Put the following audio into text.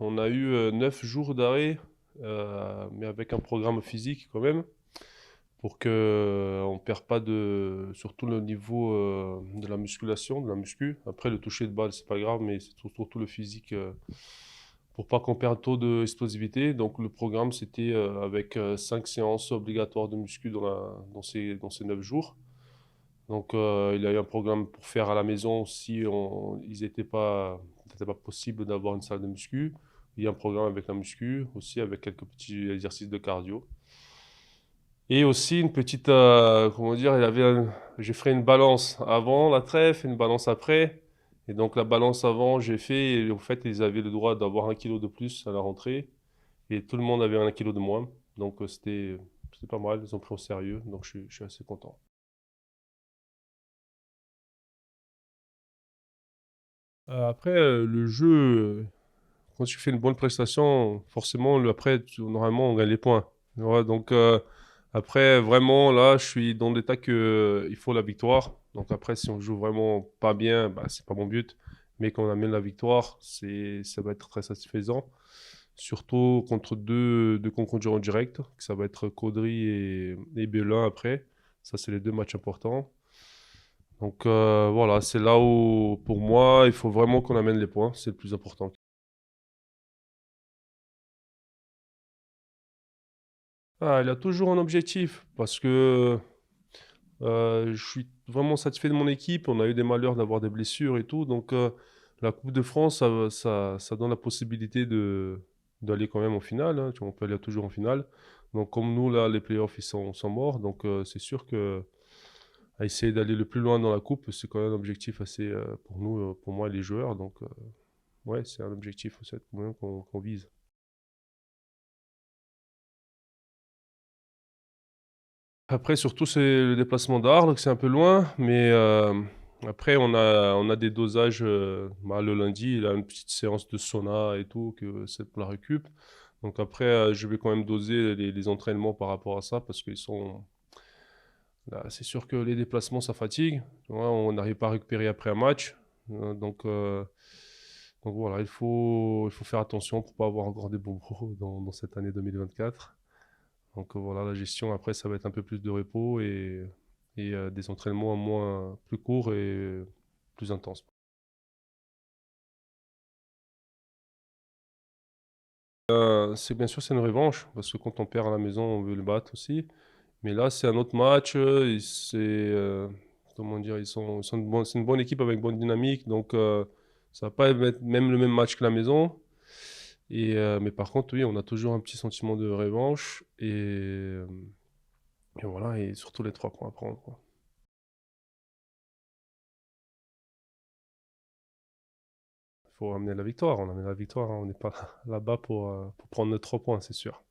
On a eu 9 jours d'arrêt, mais avec un programme physique quand même, pour que on ne perd pas surtout le niveau de la musculation, de la muscu. Après, le toucher de balle, c'est pas grave, mais c'est surtout le physique, pour pas qu'on perde trop d'explosivité. Donc le programme, c'était avec 5 séances obligatoires de muscu dans ces 9 jours. Donc il y a eu un programme pour faire à la maison si c'était pas possible d'avoir une salle de muscu. Il y a un programme avec la muscu, aussi avec quelques petits exercices de cardio. Et aussi une petite, comment dire, j'ai fait une balance avant la trêve, une balance après. Et donc la balance avant, j'ai fait, et au fait, ils avaient le droit d'avoir 1 kilo de plus à la rentrée. Et tout le monde avait 1 kilo de moins. Donc c'était pas mal, ils ont pris au sérieux. Donc je suis assez content. Après, le jeu, quand tu fais une bonne prestation, forcément, après, normalement, on gagne les points. Voilà, donc, après, vraiment, là, je suis dans l'état que il faut la victoire. Donc, après, si on joue vraiment pas bien, bah, c'est pas mon but. Mais quand on amène la victoire, ça va être très satisfaisant. Surtout contre deux concurrents directs, que ça va être Caudry et Belin après. Ça, c'est les deux matchs importants. Donc, voilà, c'est là où, pour moi, il faut vraiment qu'on amène les points. C'est le plus important. Ah, il a toujours un objectif parce que je suis vraiment satisfait de mon équipe. On a eu des malheurs d'avoir des blessures et tout. Donc, la Coupe de France, ça donne la possibilité d'aller quand même en finale, hein. Tu vois, on peut aller toujours en finale. Donc, comme nous, là, les playoffs, ils sont morts. Donc, c'est sûr que à essayer d'aller le plus loin dans la Coupe, c'est quand même un objectif assez pour nous, pour moi et les joueurs. Donc, ouais, c'est un objectif aussi quand même qu'on vise. Après, surtout, c'est le déplacement d'Arles, que c'est un peu loin, mais après, on a des dosages. Bah, le lundi, il a une petite séance de sauna et tout, que c'est pour la récup. Donc après, je vais quand même doser les entraînements par rapport à ça, parce qu'ils sont. Là, c'est sûr que les déplacements, ça fatigue. Tu vois, on n'arrive pas à récupérer après un match. Donc voilà, il faut faire attention pour pas avoir encore des bobos dans cette année 2024. Donc voilà, la gestion après, ça va être un peu plus de repos et des entraînements moins plus courts et plus intenses. C'est bien sûr c'est une revanche parce que quand on perd à la maison, on veut le battre aussi. Mais là, c'est un autre match. Et comment dire, c'est une bonne équipe avec bonne dynamique, donc ça va pas être même le même match que la maison. Mais par contre, oui, on a toujours un petit sentiment de revanche et voilà, et surtout les 3 points à prendre, quoi. Il faut ramener la victoire. On amène la victoire, hein. On n'est pas là-bas pour prendre nos 3 points, c'est sûr.